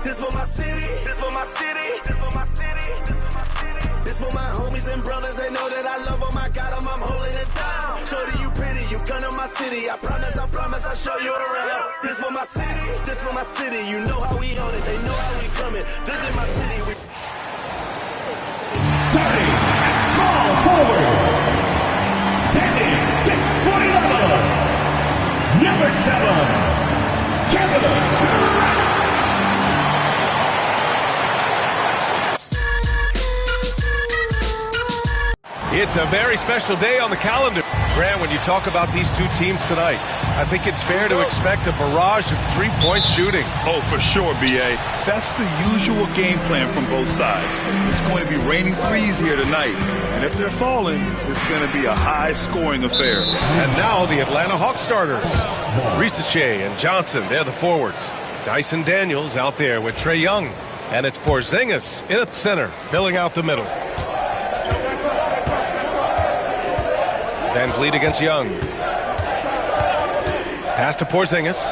This for my city. This for my city. This for my homies and brothers. They know that I love them. I got them. I'm holding it down. Shorty, you pretty. You come to my city. I promise. I'll show you around. This for my city. This for my city. You know how we own it. They know how we coming. Visit my city. Starting at small forward, standing 6'11", number 7, Kevin Durant. It's a very special day on the calendar. Grant, when you talk about these two teams tonight, I think it's fair to expect a barrage of three-point shooting. Oh, for sure, B.A. That's the usual game plan from both sides. It's going to be raining threes here tonight. And if they're falling, it's going to be a high-scoring affair. And now the Atlanta Hawks starters. Risacher and Johnson, they're the forwards. Dyson Daniels out there with Trae Young. And it's Porzingis in at center, filling out the middle. VanVleet against Young. Pass to Porzingis.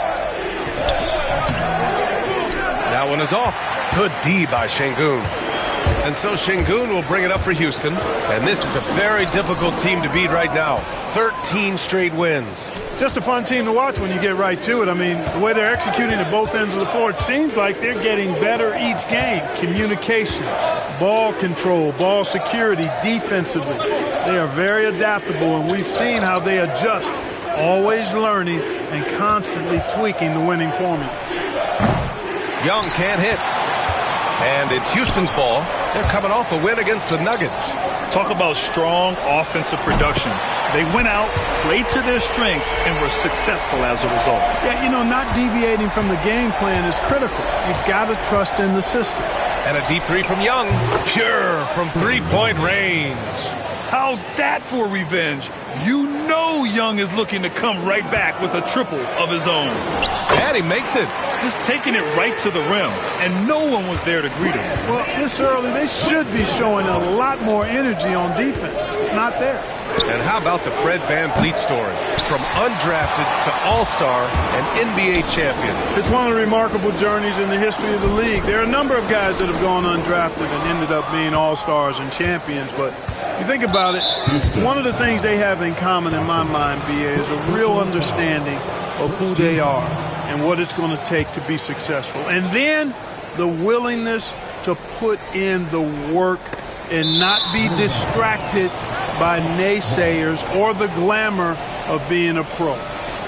That one is off. Good D by Şengün. And so Şengün will bring it up for Houston. And this is a very difficult team to beat right now. 13 straight wins. Just a fun team to watch when you get right to it. I mean, the way they're executing at both ends of the floor, it seems like they're getting better each game. Communication, ball control, ball security, defensively. They are very adaptable, and we've seen how they adjust, always learning and constantly tweaking the winning formula. Young can't hit. And it's Houston's ball. They're coming off a win against the Nuggets. Talk about strong offensive production. They went out, played to their strengths, and were successful as a result. Yeah, you know, not deviating from the game plan is critical. You've got to trust in the system. And a deep three from Young. Pure from three-point range. How's that for revenge? You know Young is looking to come right back with a triple of his own. And he makes it. Just taking it right to the rim, and no one was there to greet him. Well, this early, they should be showing a lot more energy on defense. It's not there. And how about the Fred VanVleet story? From undrafted to all-star and NBA champion. It's one of the remarkable journeys in the history of the league. There are a number of guys that have gone undrafted and ended up being all-stars and champions, but you think about it, one of the things they have in common in my mind, B.A., is a real understanding of who they are and what it's going to take to be successful. And then the willingness to put in the work and not be distracted by naysayers or the glamour of being a pro.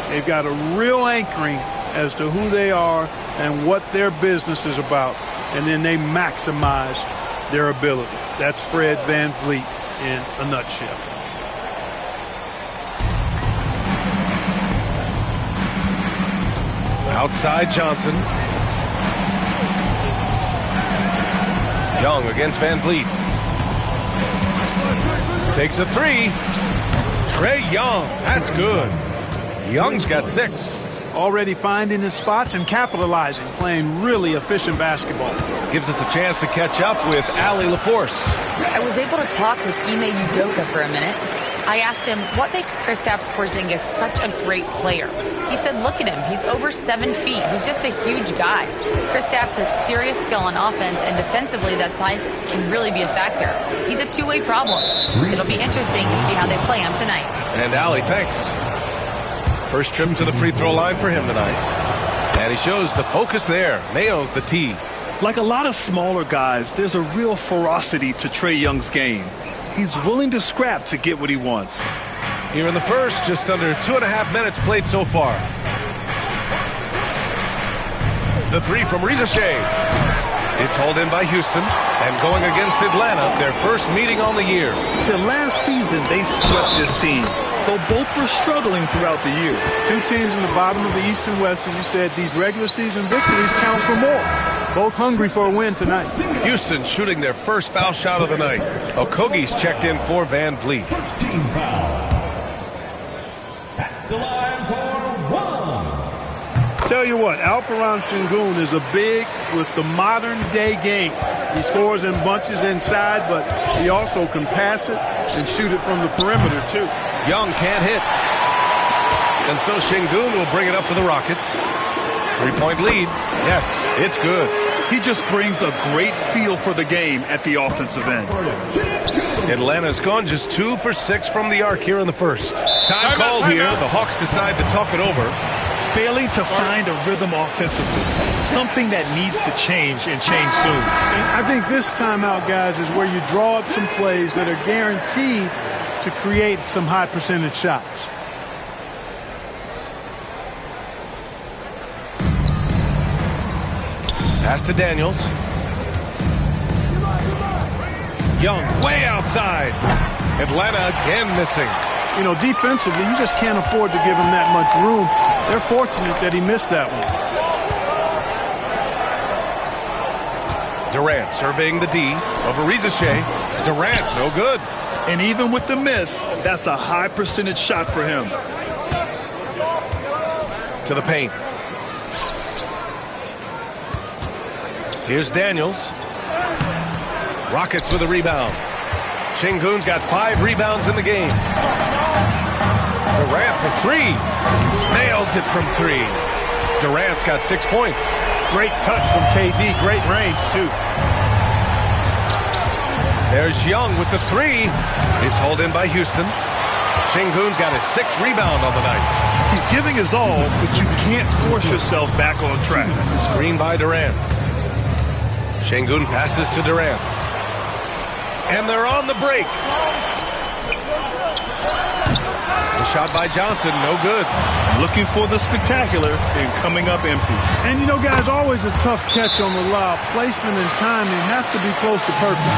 They've got a real anchoring as to who they are and what their business is about, and then they maximize their ability. That's Fred VanVleet in a nutshell. Outside Johnson. Young against VanVleet. Takes a three. Trae Young. That's good. Young's got 6. Already finding his spots and capitalizing, playing really efficient basketball. Gives us a chance to catch up with Allie LaForce. I was able to talk with Ime Udoka for a minute. I asked him, what makes Kristaps Porzingis such a great player? He said, look at him. He's over 7 feet. He's just a huge guy. Kristaps has serious skill on offense, and defensively, that size can really be a factor. He's a two-way problem. It'll be interesting to see how they play him tonight. And Allie, thanks. First trip to the free throw line for him tonight. And he shows the focus there. Nails the tee. Like a lot of smaller guys, there's a real ferocity to Trae Young's game. He's willing to scrap to get what he wants. Here in the first, just under 2.5 minutes played so far. The three from Risacher. It's hauled in by Houston, and going against Atlanta, their first meeting on the year. The last season, they swept this team, though both were struggling throughout the year. Two teams in the bottom of the East and West, as you said, these regular season victories count for more. Both hungry for a win tonight. Houston shooting their first foul shot of the night. Okogie's checked in for VanVleet. First team foul. At the line for 1. Tell you what, Alperen Şengün is a big with the modern day game. He scores in bunches inside, but he also can pass it and shoot it from the perimeter too. Young can't hit. And so Şengün will bring it up for the Rockets. 3-point lead. Yes, it's good. He just brings a great feel for the game at the offensive end. Atlanta's gone just 2 for 6 from the arc here in the first. Time called here. The Hawks decide to talk it over. Failing to find a rhythm offensively. Something that needs to change and change soon. I think this timeout, guys, is where you draw up some plays that are guaranteed to create some high percentage shots. Pass to Daniels. Young way outside. Atlanta again missing. You know, defensively, you just can't afford to give him that much room. They're fortunate that he missed that one. Durant surveying the D over Rizachet. Durant, no good. And even with the miss, that's a high percentage shot for him. To the paint. Here's Daniels. Rockets with a rebound. Sengun's got 5 rebounds in the game. Durant for 3. Nails it from 3. Durant's got 6 points. Great touch from KD. Great range, too. There's Young with the 3. It's hauled in by Houston. Sengun's got his 6th rebound on the night. He's giving his all, but you can't force yourself back on track. Screen by Durant. Sengun passes to Durant. And they're on the break. The shot by Johnson, no good. Looking for the spectacular and coming up empty. And, you know, guys, always a tough catch on the lob. Placement and timing have to be close to perfect.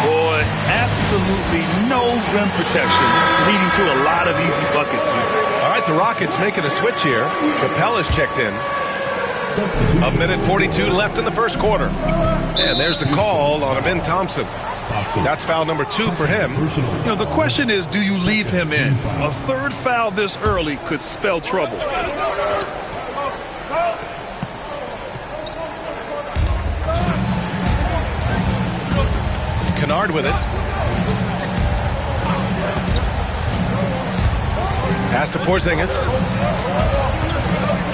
Boy, absolutely no rim protection, leading to a lot of easy buckets here. All right, the Rockets making a switch here. Capella's checked in. 1:42 left in the first quarter. And there's the call on Ben Thompson. That's foul number 2 for him. You know, the question is, do you leave him in? A third foul this early could spell trouble. Kennard with it. Pass to Porzingis.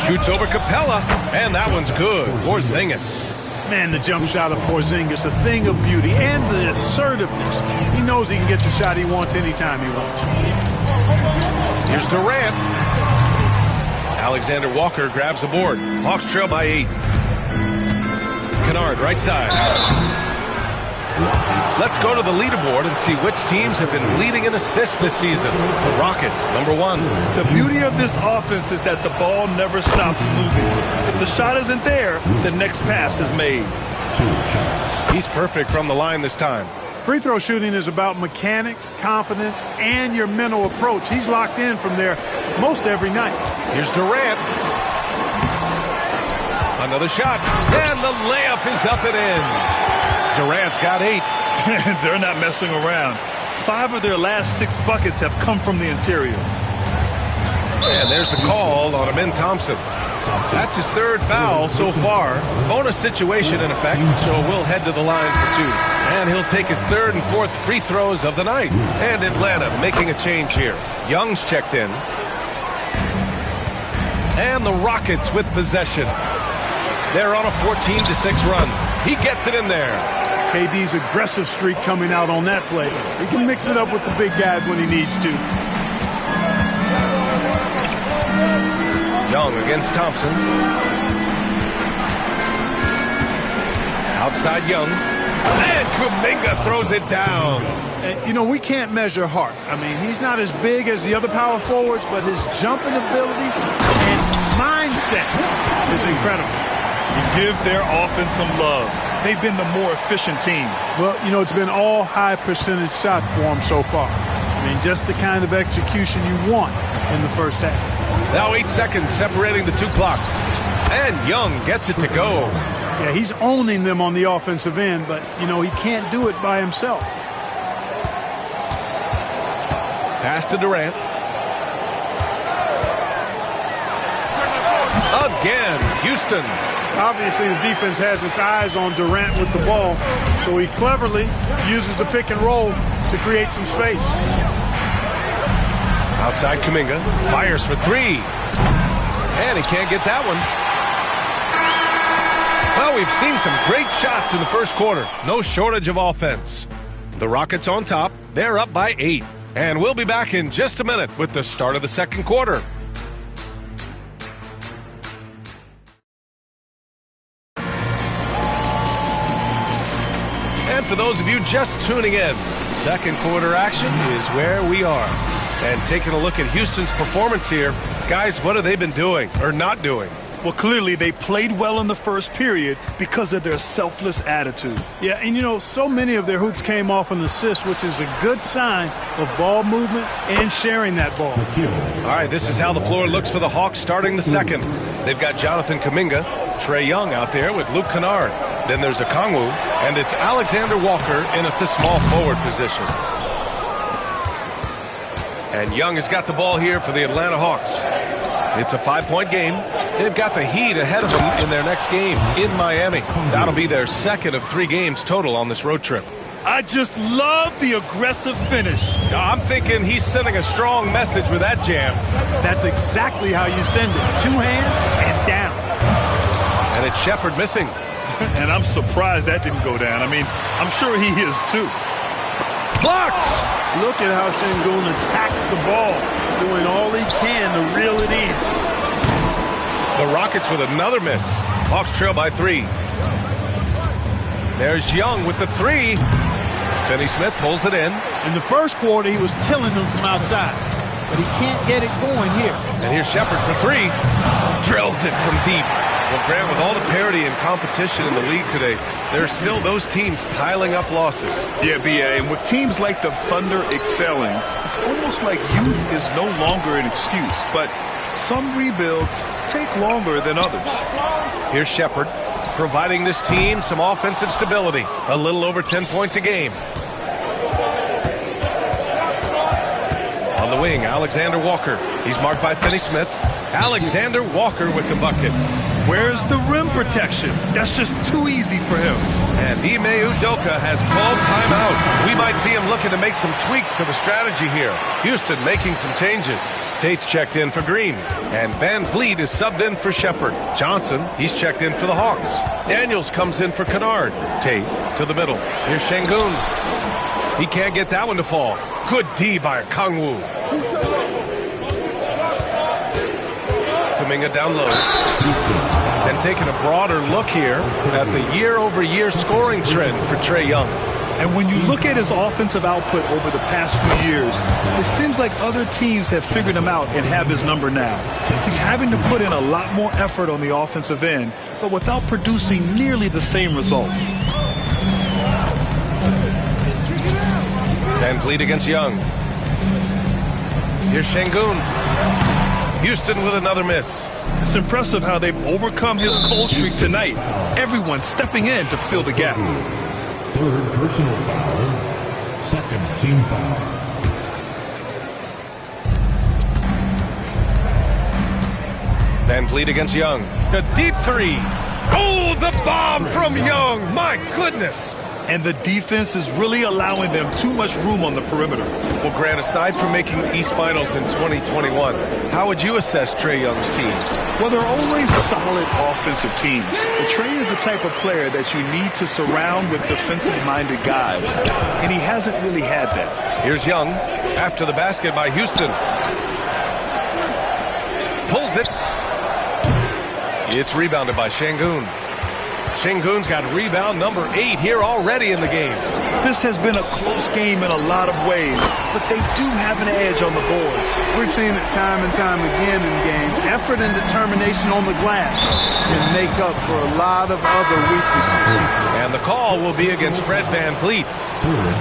Shoots over Capella, and that one's good. Porzingis. Man, the jump shot of Porzingis, a thing of beauty, and the assertiveness. He knows he can get the shot he wants anytime he wants. Here's Durant. Alexander Walker grabs the board. Hawks trail by 8. Kennard, right side. Let's go to the leaderboard and see which teams have been leading in assists this season. The Rockets, number 1. The beauty of this offense is that the ball never stops moving. If the shot isn't there, the next pass is made. He's perfect from the line this time. Free throw shooting is about mechanics, confidence, and your mental approach. He's locked in from there most every night. Here's Durant. Another shot, and the layup is up and in. Durant's got 8. They're not messing around. 5 of their last 6 buckets have come from the interior. And there's the call on Ben Thompson. That's his 3rd foul so far. Bonus situation in effect, so we'll head to the line for 2. And he'll take his 3rd and 4th free throws of the night. And Atlanta making a change here. Young's checked in. And the Rockets with possession. They're on a 14-6 run. He gets it in there. KD's aggressive streak coming out on that play. He can mix it up with the big guys when he needs to. Young against Thompson. Outside Young. And Kuminga throws it down. And, you know, we can't measure heart. I mean, he's not as big as the other power forwards, but his jumping ability and mindset is incredible. You give their offense some love. They've been the more efficient team. Well, you know, it's been all high percentage shot for them so far. I mean, just the kind of execution you want in the first half. Now 8 seconds separating the 2 clocks. And Young gets it to go. Yeah, he's owning them on the offensive end, but, you know, he can't do it by himself. Pass to Durant. Again, Houston. Obviously, the defense has its eyes on Durant with the ball, so he cleverly uses the pick and roll to create some space. Outside Kuminga, fires for 3. And he can't get that one. we've seen some great shots in the first quarter. No shortage of offense. The Rockets on top. They're up by 8. And we'll be back in just a minute with the start of the second quarter. And for those of you just tuning in, second quarter action is where we are. And taking a look at Houston's performance here, guys, what have they been doing or not doing? Well, clearly they played well in the first period because of their selfless attitude. Yeah, and you know, so many of their hoops came off an assist, which is a good sign of ball movement and sharing that ball. All right, this is how the floor looks for the Hawks starting the second. They've got Jonathan Kuminga, Trae Young out there with Luke Kennard. Then there's Okongwu, and it's Alexander Walker in at the small forward position. And Young has got the ball here for the Atlanta Hawks. It's a 5-point game. They've got the Heat ahead of them in their next game in Miami. That'll be their second of 3 games total on this road trip. I just love the aggressive finish. I'm thinking he's sending a strong message with that jam. That's exactly how you send it. 2 hands and down. And it's Shepherd missing. And I'm surprised that didn't go down. I mean, I'm sure he is too. Blocked! Look at how Şengün attacks the ball, doing all he can to reel it in. The Rockets with another miss. Hawks trail by 3. There's Young with the 3. Finney-Smith pulls it in. In the first quarter, he was killing them from outside, but he can't get it going here. And here's Shepherd for 3. Drills it from deep. Well, Grant, with all the parity and competition in the league today, there are still those teams piling up losses. Yeah, B.A., and with teams like the Thunder excelling, it's almost like youth is no longer an excuse. But some rebuilds take longer than others. Here's Shepherd, providing this team some offensive stability. A little over 10 points a game. On the wing, Alexander Walker. He's marked by Finney-Smith. Alexander Walker with the bucket. Where's the rim protection? That's just too easy for him. And Ime Udoka has called timeout. We might see him looking to make some tweaks to the strategy here. Houston making some changes. Tate's checked in for Green. And Van Vliet is subbed in for Shepherd. Johnson, he's checked in for the Hawks. Daniels comes in for Kennard. Tate to the middle. Here's Şengün. He can't get that one to fall. Good D by Okongwu. Kuminga down low. And taking a broader look here at the year-over-year scoring trend for Trae Young. And when you look at his offensive output over the past few years, it seems like other teams have figured him out and have his number now. He's having to put in a lot more effort on the offensive end, but without producing nearly the same results. Van Vliet against Young. Here's Şengün. Houston with another miss. It's impressive how they've overcome his cold streak tonight. Everyone stepping in to fill the gap. Third personal foul. Second team foul. Van Vliet against Young. A deep 3. Oh, the bomb from Young. My goodness. And the defense is really allowing them too much room on the perimeter. Well, Grant, aside from making the East Finals in 2021, how would you assess Trae Young's teams? Well, they're always solid offensive teams. But Trae is the type of player that you need to surround with defensive-minded guys, and he hasn't really had that. Here's Young after the basket by Houston. Pulls it. It's rebounded by Şengün. Şengün's got rebound number 8 here already in the game. This has been a close game in a lot of ways, but they do have an edge on the boards. We've seen it time and time again in games. Effort and determination on the glass can make up for a lot of other weaknesses. And the call will be against Fred Van Vliet.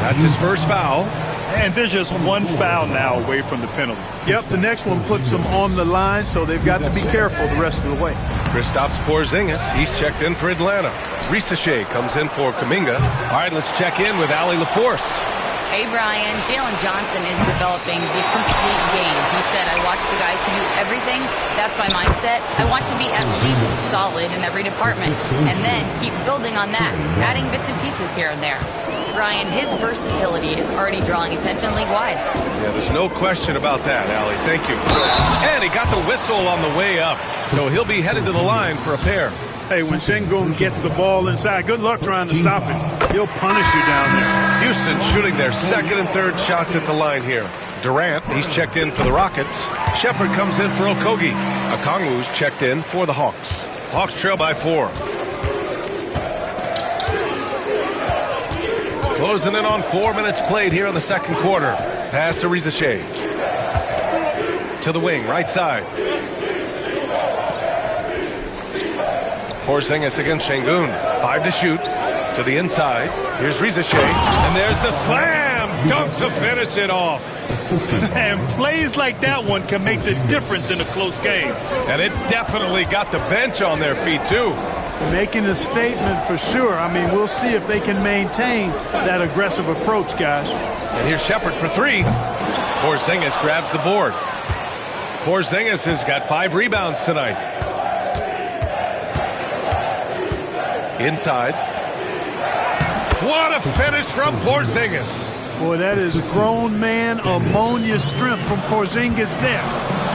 That's his first foul. And they're just one foul now away from the penalty. Yep, the next one puts them on the line, so they've got to be careful the rest of the way. Kristaps Porzingis, he's checked in for Atlanta. Risacher comes in for Kuminga. All right, let's check in with Allie LaForce. Hey, Brian. Jalen Johnson is developing the complete game. He said, I watch the guys who do everything. That's my mindset. I want to be at least solid in every department and then keep building on that, adding bits and pieces here and there. Brian, his versatility is already drawing attention league-wide. Yeah, there's no question about that, Allie. Thank you. And he got the whistle on the way up, so he'll be headed to the line for a pair. Hey, when Sengun gets the ball inside, good luck trying to stop it. He'll punish you down there. Houston shooting their second and third shots at the line here. Durant, he's checked in for the Rockets. Shepard comes in for Okogie. Okongwu's checked in for the Hawks. Hawks trail by 4. Closing in on 4 minutes played here in the second quarter. Pass to Riza Shea. To the wing, right side. Porzingis against Sengun. 5 to shoot. To the inside. Here's Riza Shea. And there's the slam dunk to finish it off. And plays like that one can make the difference in a close game. And it definitely got the bench on their feet, too. Making a statement for sure. I mean, we'll see if they can maintain that aggressive approach, guys. And here's Shepard for 3. Porzingis grabs the board. Porzingis has got 5 rebounds tonight. Inside. What a finish from Porzingis. Boy, that is grown man ammonia strength from Porzingis there.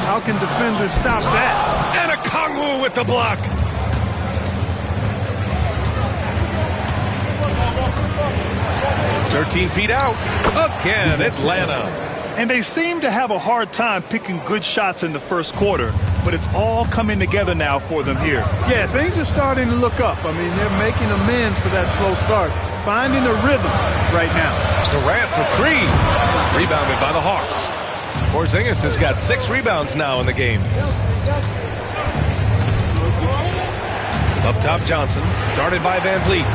How can defenders stop that? And Okongwu with the block. "13 feet out." Again, Atlanta. And they seem to have a hard time picking good shots in the first quarter, but it's all coming together now for them here. Yeah, things are starting to look up. I mean, they're making amends for that slow start. Finding a rhythm right now. Durant for 3. Rebounded by the Hawks. Porzingis has got 6 rebounds now in the game. Up top, Johnson. Guarded by Van Vliet.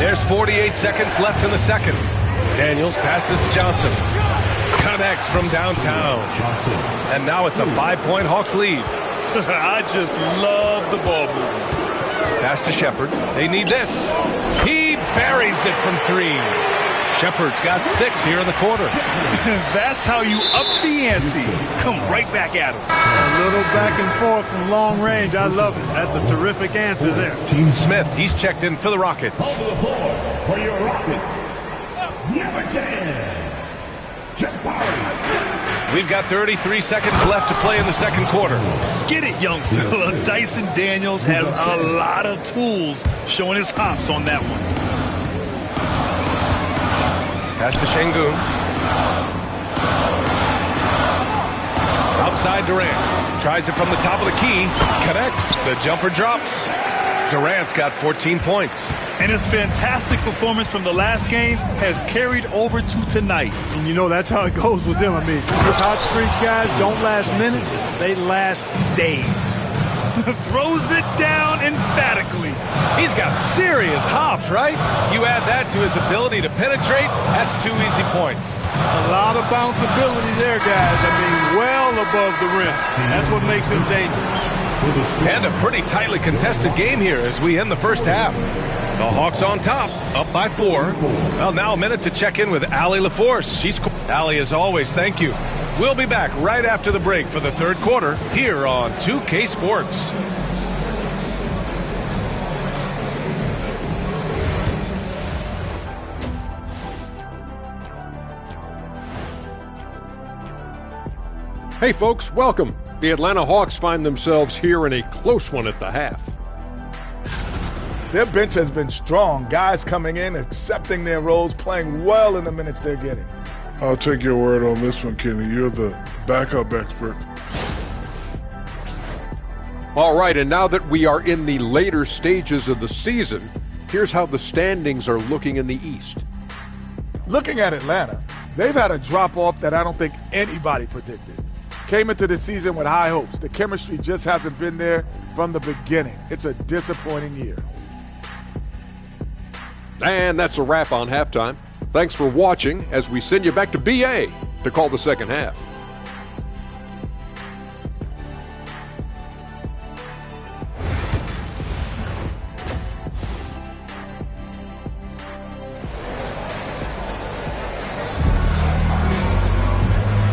There's 48 seconds left in the second. Daniels passes to Johnson. Connects from downtown. And now it's a 5-point Hawks lead. I just love the ball movement. Pass to Shepard. They need this. He buries it from 3. Shepard's got 6 here in the quarter. That's how you up the ante. Come right back at him. A little back and forth from long range. I love it. That's a terrific answer there. Smith, he's checked in for the Rockets. On the floor for your Rockets, number 10, Jabari. We've got 33 seconds left to play in the second quarter. Get it, young fella. Dyson Daniels has a lot of tools, showing his hops on that one. Pass to Sengun. Outside Durant. Tries it from the top of the key. Connects. The jumper drops. Durant's got 14 points. And his fantastic performance from the last game has carried over to tonight. And you know, that's how it goes with him. I mean, his hot streaks, guys, don't last minutes. They last days. Throws it down emphatically. He's got serious hops, right? You add that to his ability to penetrate, that's 2 easy points. A lot of bounceability there, guys. I mean, well above the rim. That's what makes him dangerous. And a pretty tightly contested game here as we end the first half. The Hawks on top, up by 4. Well, now a minute to check in with Allie LaForce. Allie, as always, thank you. We'll be back right after the break for the third quarter here on 2K Sports. Hey folks, welcome. The Atlanta Hawks find themselves here in a close one at the half. Their bench has been strong. Guys coming in, accepting their roles, playing well in the minutes they're getting. I'll take your word on this one, Kenny. You're the backup expert. All right, and now that we are in the later stages of the season, here's how the standings are looking in the East. Looking at Atlanta, they've had a drop-off that I don't think anybody predicted. Came into the season with high hopes. The chemistry just hasn't been there from the beginning. It's a disappointing year. And that's a wrap on halftime. Thanks for watching as we send you back to BA to call the second half.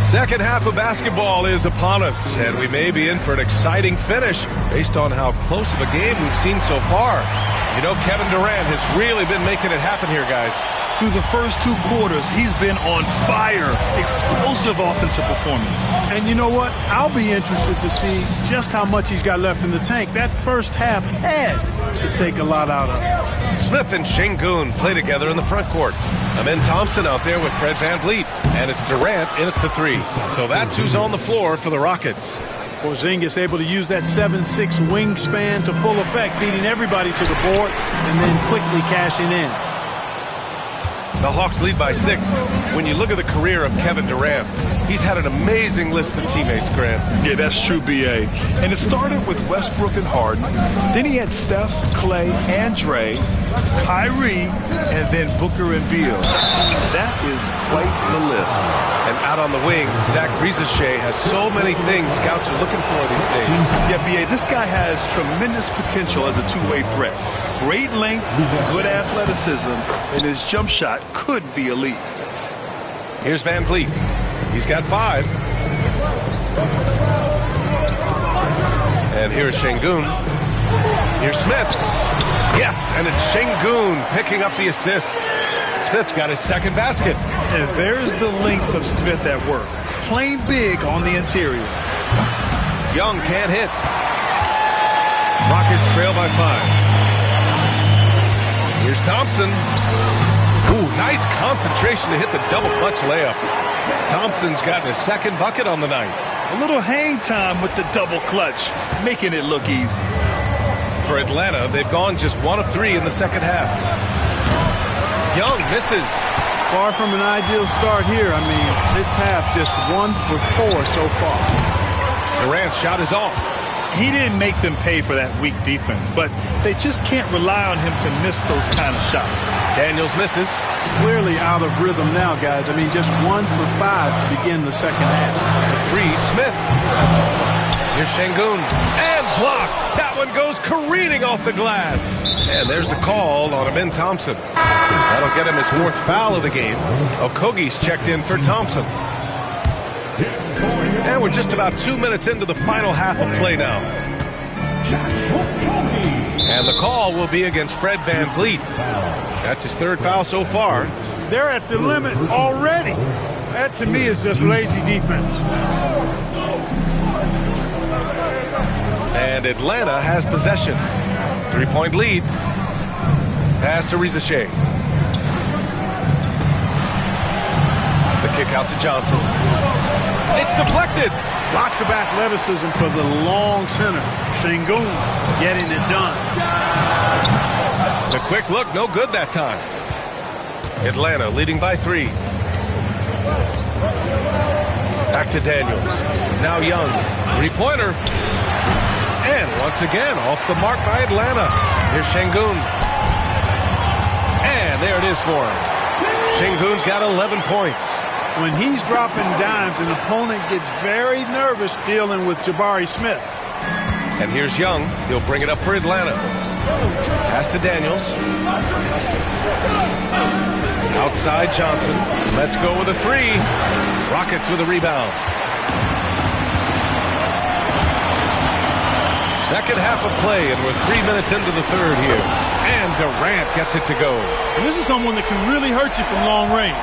Second half of basketball is upon us, and we may be in for an exciting finish based on how close of a game we've seen so far. You know, Kevin Durant has really been making it happen here, guys. Through the first 2 quarters, he's been on fire. Explosive offensive performance. And you know what? I'll be interested to see just how much he's got left in the tank. That first half had to take a lot out of him. Smith and Şengün play together in the front court. Amin Thompson out there with Fred VanVleet. And it's Durant in at the 3. So that's who's on the floor for the Rockets. Porzingis able to use that 7'6" wingspan to full effect, beating everybody to the board and then quickly cashing in. The Hawks lead by 6. When you look at the career of Kevin Durant, he's had an amazing list of teammates, Grant. Yeah, that's true, B.A. And it started with Westbrook and Harden. Then he had Steph, Clay, and Dre, Kyrie, and then Booker and Beal. That is quite the list. And out on the wing, Zach Rizachet has so many things scouts are looking for these days. Yeah, B.A., this guy has tremendous potential as a two-way threat. Great length, good athleticism, and his jump shot could be elite. Here's VanVleet. He's got 5. And here's Şengün. Here's Smith. Yes, and it's Şengün picking up the assist. Smith's got his second basket. And there's the length of Smith at work. Playing big on the interior. Young can't hit. Rockets trail by 5. Here's Thompson. Ooh, nice concentration to hit the double clutch layup. Thompson's gotten his second bucket on the night. A little hang time with the double clutch, making it look easy. For Atlanta, they've gone just 1 of 3 in the second half. Young misses. Far from an ideal start here. I mean, this half just 1 for 4 so far. Durant's shot is off. He didn't make them pay for that weak defense, but they just can't rely on him to miss those kind of shots. Daniels misses. Clearly out of rhythm now, guys. I mean, just 1 for 5 to begin the second half. 3, Smith. Here's Şengün. And blocked. That one goes careening off the glass. And there's the call on Amin Thompson. That'll get him his 4th foul of the game. Okogie's checked in for Thompson. And we're just about 2 minutes into the final half of play now. And the call will be against Fred VanVleet. That's his 3rd foul so far. They're at the limit already. That, to me, is just lazy defense. And Atlanta has possession. 3-point lead. Pass to Rizachet. The kick out to Johnson. It's deflected. Lots of athleticism for the long center. Şengün getting it done. The quick look, no good that time. Atlanta leading by 3. Back to Daniels. Now Young. 3-pointer. And once again, off the mark by Atlanta. Here's Şengün. And there it is for him. Şengün's got 11 points. When he's dropping dimes, an opponent gets very nervous dealing with Jabari Smith. And here's Young. He'll bring it up for Atlanta. Pass to Daniels. Outside Johnson. Let's go with a 3. Rockets with a rebound. Second half of play, and we're 3 minutes into the 3rd here. And Durant gets it to go. And this is someone that can really hurt you from long range.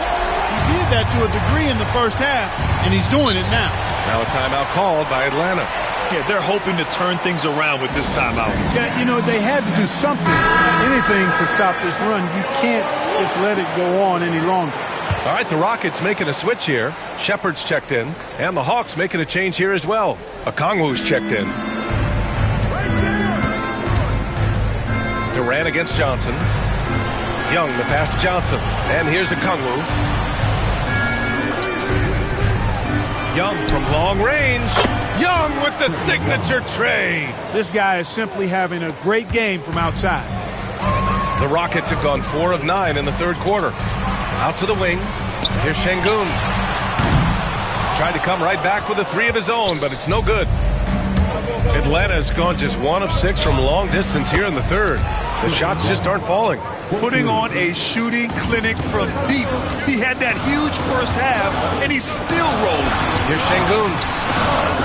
He did that to a degree in the first half, and he's doing it now. Now a timeout called by Atlanta. Yeah, they're hoping to turn things around with this timeout. Yeah, you know, they had to do something, anything to stop this run. You can't just let it go on any longer. All right, the Rockets making a switch here. Shepard's checked in, and the Hawks making a change here as well. Okongwu's checked in. Durant against Johnson. Young, the pass to Johnson. And here's Okongwu. Young from long range. Young with the signature tray. This guy is simply having a great game from outside. The Rockets have gone 4 of 9 in the 3rd quarter. Out to the wing. Here's Şengün. Tried to come right back with a 3 of his own, but it's no good. Atlanta has gone just 1 of 6 from long distance here in the 3rd. The shots just aren't falling. Putting on a shooting clinic from deep. He had that huge first half, and he's still rolling. Here's Şengün.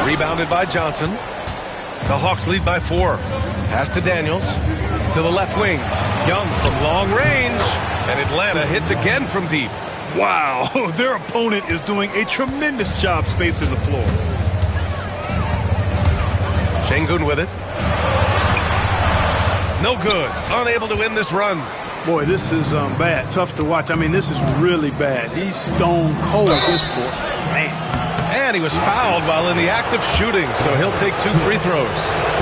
Rebounded by Johnson. The Hawks lead by 4. Pass to Daniels. To the left wing. Young from long range. And Atlanta hits again from deep. Wow, their opponent is doing a tremendous job spacing the floor. Şengün with it. No good. Unable to win this run. Boy, this is bad. Tough to watch. I mean, this is really bad. He's stone cold this boy. Man. And he was fouled while in the act of shooting, so he'll take 2 free throws.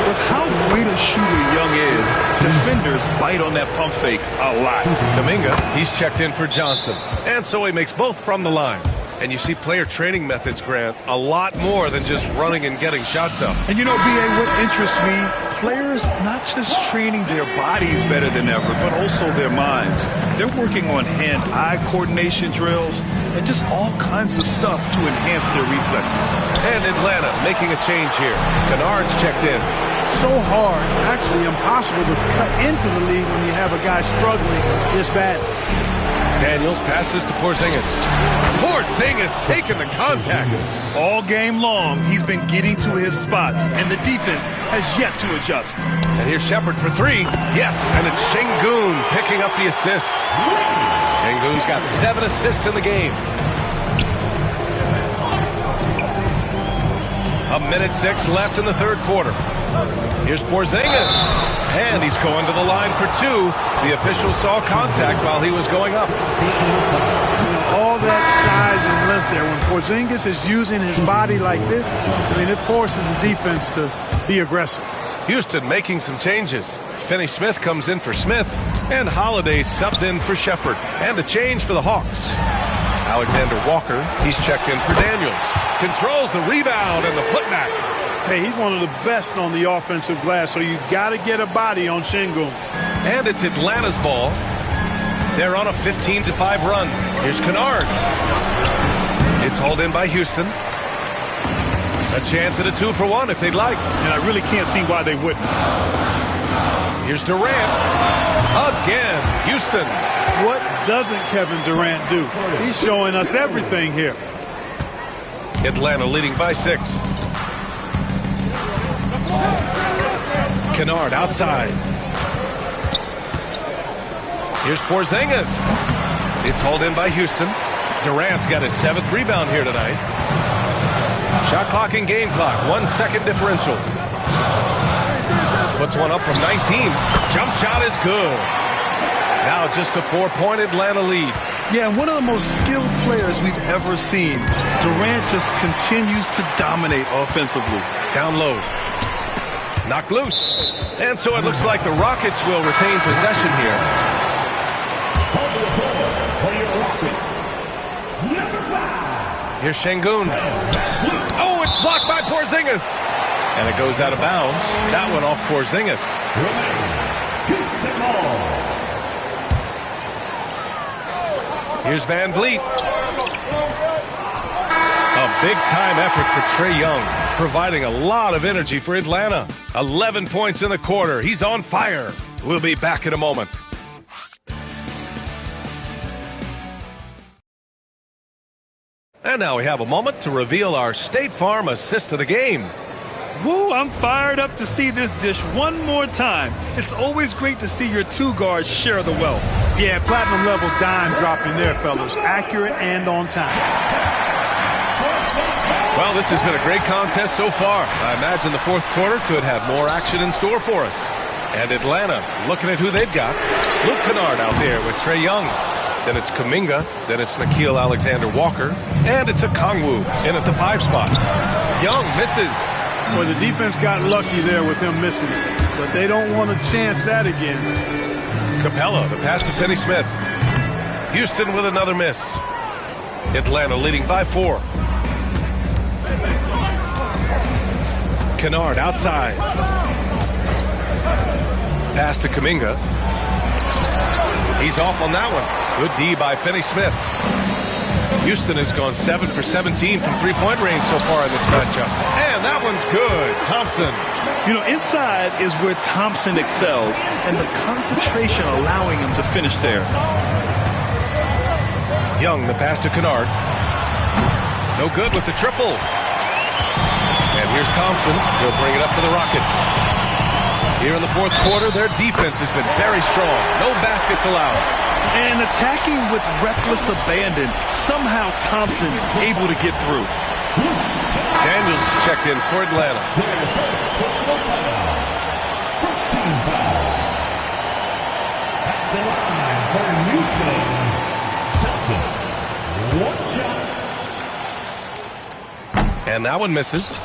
With how great a shooter Young is, defenders bite on that pump fake a lot. Kuminga, he's checked in for Johnson. And so he makes both from the line. And you see player training methods, Grant, a lot more than just running and getting shots up. And you know, B.A., what interests me, players not just training their bodies better than ever, but also their minds. They're working on hand-eye coordination drills and just all kinds of stuff to enhance their reflexes. And Atlanta making a change here. Kennard's checked in. So hard, actually impossible to cut into the lead when you have a guy struggling this bad. Daniels passes to Porzingis. Porzingis taking the contact. All game long, he's been getting to his spots, and the defense has yet to adjust. And here's Shepherd for 3. Yes, and it's Şengün picking up the assist. Şengün's got 7 assists in the game. 1:06 left in the third quarter. Here's Porzingis. And he's going to the line for 2. The official saw contact while he was going up. All that size and length there. When Porzingis is using his body like this, I mean, it forces the defense to be aggressive. Houston making some changes. Finney-Smith comes in for Smith. And Holiday subbed in for Shepherd. And a change for the Hawks. Alexander Walker, he's checked in for Daniels. Controls the rebound and the putback. Hey, he's one of the best on the offensive glass, so you got to get a body on Şengün. And it's Atlanta's ball. They're on a 15-5 run. Here's Kennard. It's hauled in by Houston. A chance at a 2-for-1 if they'd like. And I really can't see why they wouldn't. Here's Durant. Again, Houston. What doesn't Kevin Durant do? He's showing us everything here. Atlanta leading by 6. Kennard outside. Here's Porzingis. It's hauled in by Houston. Durant's got his 7th rebound here tonight. Shot clock and game clock. 1 second differential. Puts one up from 19. Jump shot is good. Now just a 4-point Atlanta lead. Yeah, one of the most skilled players we've ever seen. Durant just continues to dominate offensively. Down low. Knocked loose. And so it looks like the Rockets will retain possession here. Here's Şengün. Oh, it's blocked by Porzingis. And it goes out of bounds. That one off Porzingis. Here's Van Vliet. A big-time effort for Trae Young, providing a lot of energy for Atlanta. 11 points in the quarter. He's on fire. We'll be back in a moment. And now we have a moment to reveal our State Farm assist of the game. Woo, I'm fired up to see this dish one more time. It's always great to see your 2 guards share the wealth. Yeah, platinum level dime dropping there, fellas. Accurate and on time. Well, this has been a great contest so far. I imagine the fourth quarter could have more action in store for us. And Atlanta, looking at who they've got. Luke Kennard out there with Trae Young. Then it's Kuminga. Then it's Nickeil Alexander-Walker. And it's Okongwu in at the 5 spot. Young misses. Well, the defense got lucky there with him missing it. But they don't want to chance that again. Capella, the pass to Finney-Smith. Houston with another miss. Atlanta leading by 4. Kennard outside. Pass to Kuminga. He's off on that one. Good D by Finney-Smith. Houston has gone 7 for 17 from 3-point range so far in this matchup. And that one's good. Thompson. You know, inside is where Thompson excels, and the concentration allowing him to finish there. Young, the pass to Kennard. No good with the triple. And Here's Thompson. He'll bring it up for the Rockets. Here in the fourth quarter, their defense has been very strong. No baskets allowed. And attacking with reckless abandon, somehow Thompson able to get through. Daniels checked in for Atlanta. First team foul. At the line for Houston, Thompson. One shot. And that one misses.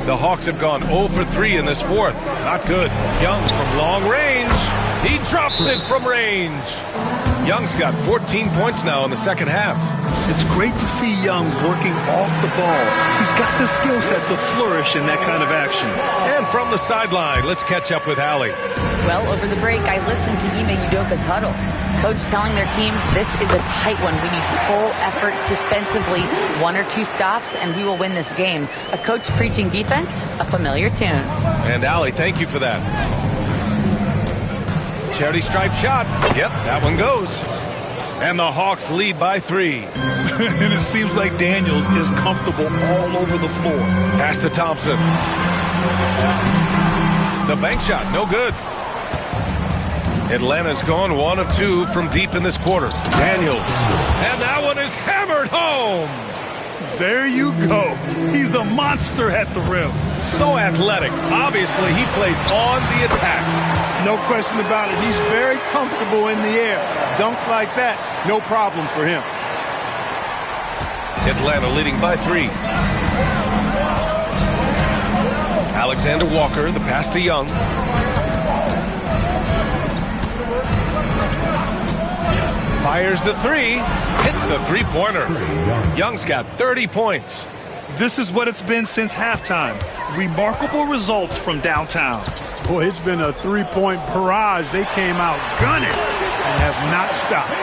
The Hawks have gone 0 for 3 in this fourth. Not good. Young from long range. He drops it from range. Young's got 14 points now in the second half. It's great to see Young working off the ball. He's got the skill set to flourish in that kind of action. And from the sideline, let's catch up with Allie. Well, over the break, I listened to Ime Udoka's huddle. Coach telling their team, this is a tight one. We need full effort defensively. 1 or 2 stops, and we will win this game. A coach preaching defense, a familiar tune. And Allie, thank you for that. Charity stripe shot. Yep, that one goes. And the Hawks lead by 3. And it seems like Daniels is comfortable all over the floor. Pass to Thompson. The bank shot, no good. Atlanta's gone 1 of 2 from deep in this quarter. Daniels. And that one is hammered home. There you go. He's a monster at the rim. So athletic. Obviously, he plays on the attack. No question about it. He's very comfortable in the air. Dunks like that, no problem for him. Atlanta leading by 3. Alexander Walker, the pass to Young. Fires the 3. Hits the three-pointer. Young's got 30 points. This is what it's been since halftime. Remarkable results from downtown. Boy, it's been a three-point barrage. They came out gunning and have not stopped.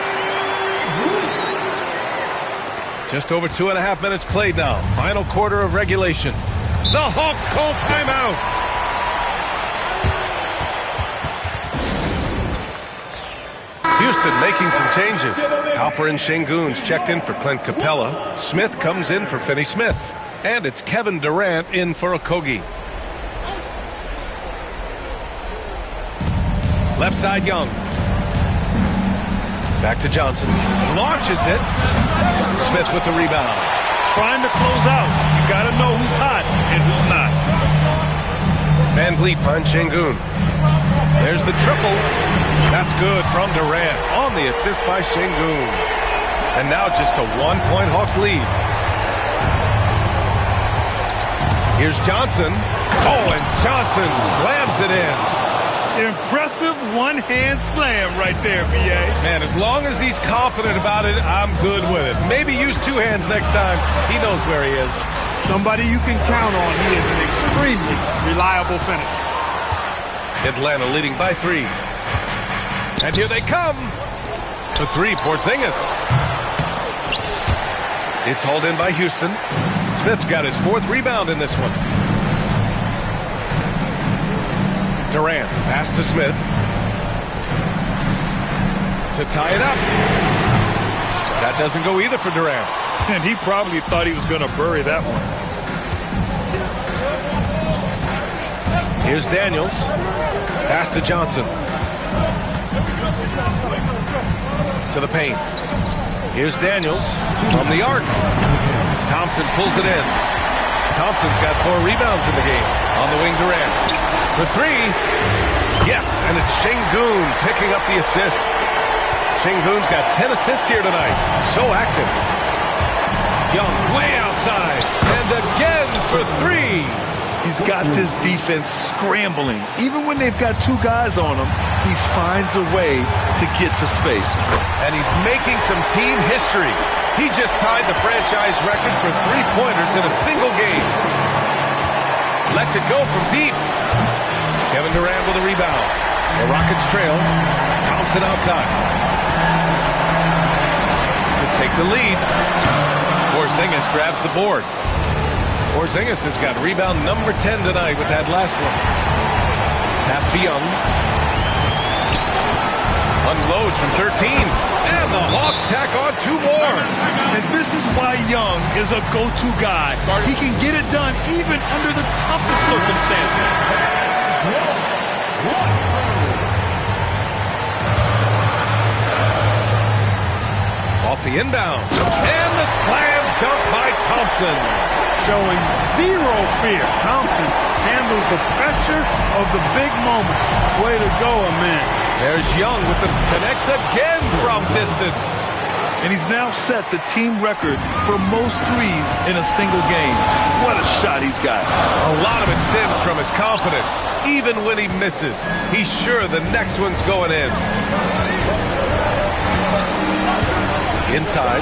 Just over 2.5 minutes played now. Final quarter of regulation. The Hawks call timeout. Houston making some changes. Halper and Şengün's checked in for Clint Capella. Smith comes in for Finney Smith. And it's Kevin Durant in for Okogie. Left side, Young. Back to Johnson. Launches it. Smith with the rebound. Trying to close out. You got to know who's hot and who's not. Van Vliet finds Şengün. There's the triple. That's good from Durant on the assist by Şengün. And now just a 1-point Hawks lead. Here's Johnson. Oh, and Johnson slams it in. Impressive one-hand slam right there, B.A. Man, as long as he's confident about it, I'm good with it. Maybe use 2 hands next time. He knows where he is. Somebody you can count on. He is an extremely reliable finisher. Atlanta leading by 3. And here they come. To 3, Porzingis. It's hauled in by Houston. Smith's got his 4th rebound in this one. Durant, pass to Smith. To tie it up. That doesn't go either for Durant. And he probably thought he was going to bury that one. Here's Daniels. Pass to Johnson. To the paint. Here's Daniels from the arc. Thompson pulls it in. Thompson's got 4 rebounds in the game. On the wing, Durant. For 3. Yes, and it's Şengün picking up the assist. Şengün's got 10 assists here tonight. So active. Young way outside. And again for 3. He's got this defense scrambling. Even when they've got 2 guys on him, he finds a way to get to space. And he's making some team history. He just tied the franchise record for 3-pointers in a single game. Lets it go from deep. Kevin Durant with a rebound. The Rockets trail. Thompson outside. To take the lead. Porzingis grabs the board. Porzingis has got rebound number 10 tonight with that last one. Pass to Young. Unloads from 13. And And the Hawks tack on 2 more. And this is why Young is a go-to guy. He can get it done even under the toughest circumstances. Off the inbound. And the slam dunk by Thompson. Showing zero fear. Thompson handles the pressure of the big moment. Way to go, man. There's Young with the connects again from distance. And he's now set the team record for most threes in a single game. What a shot he's got. A lot of it stems from his confidence. Even when he misses, he's sure the next one's going in. Inside.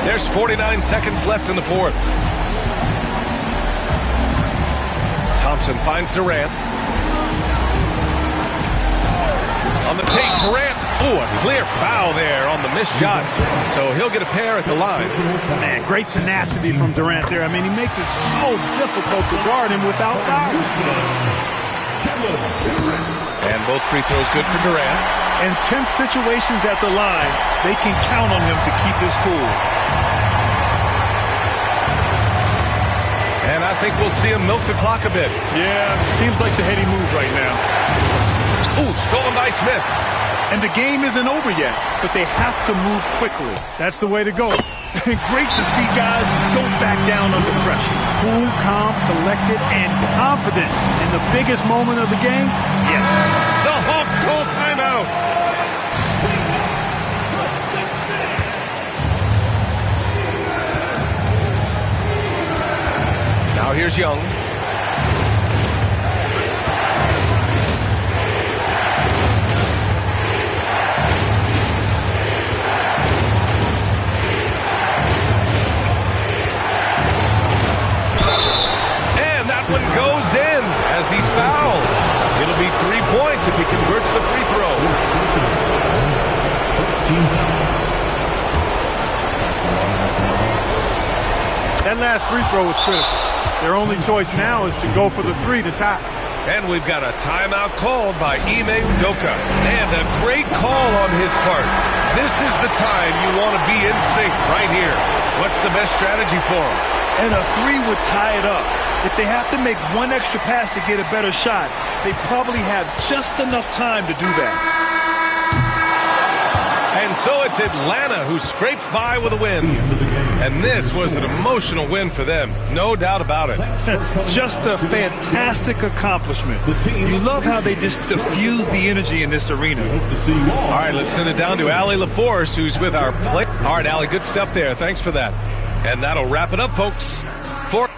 There's 49 seconds left in the fourth. Thompson finds Durant. On the tape, Durant. Ooh, a clear foul there on the missed shot. So he'll get a pair at the line. Man, great tenacity from Durant there. I mean, he makes it so difficult to guard him without fouling. And both free throws good for Durant. In tense situations at the line, they can count on him to keep his cool. And I think we'll see him milk the clock a bit. Yeah, seems like the heady move right now. Ooh, stolen by Smith. And the game isn't over yet, but they have to move quickly. That's the way to go. Great to see guys go back down under pressure. Cool, calm, collected, and confident in the biggest moment of the game. Yes. The Hawks call timeout. Now here's Young. And that one goes in as he's fouled. It'll be 3 points if he converts the free throw. That last free throw was critical. Their only choice now is to go for the 3 to tie. And we've got a timeout called by Ime Udoka. And a great call on his part. This is the time you want to be in sync right here. What's the best strategy for him? And a 3 would tie it up. If they have to make one extra pass to get a better shot, they probably have just enough time to do that. And so it's Atlanta who scrapes by with a win. And this was an emotional win for them, no doubt about it. Just a fantastic accomplishment. You love how they just diffuse the energy in this arena. All right, let's send it down to Allie LaForce, who's with our play. All right, Allie, good stuff there. Thanks for that. And that'll wrap it up, folks. For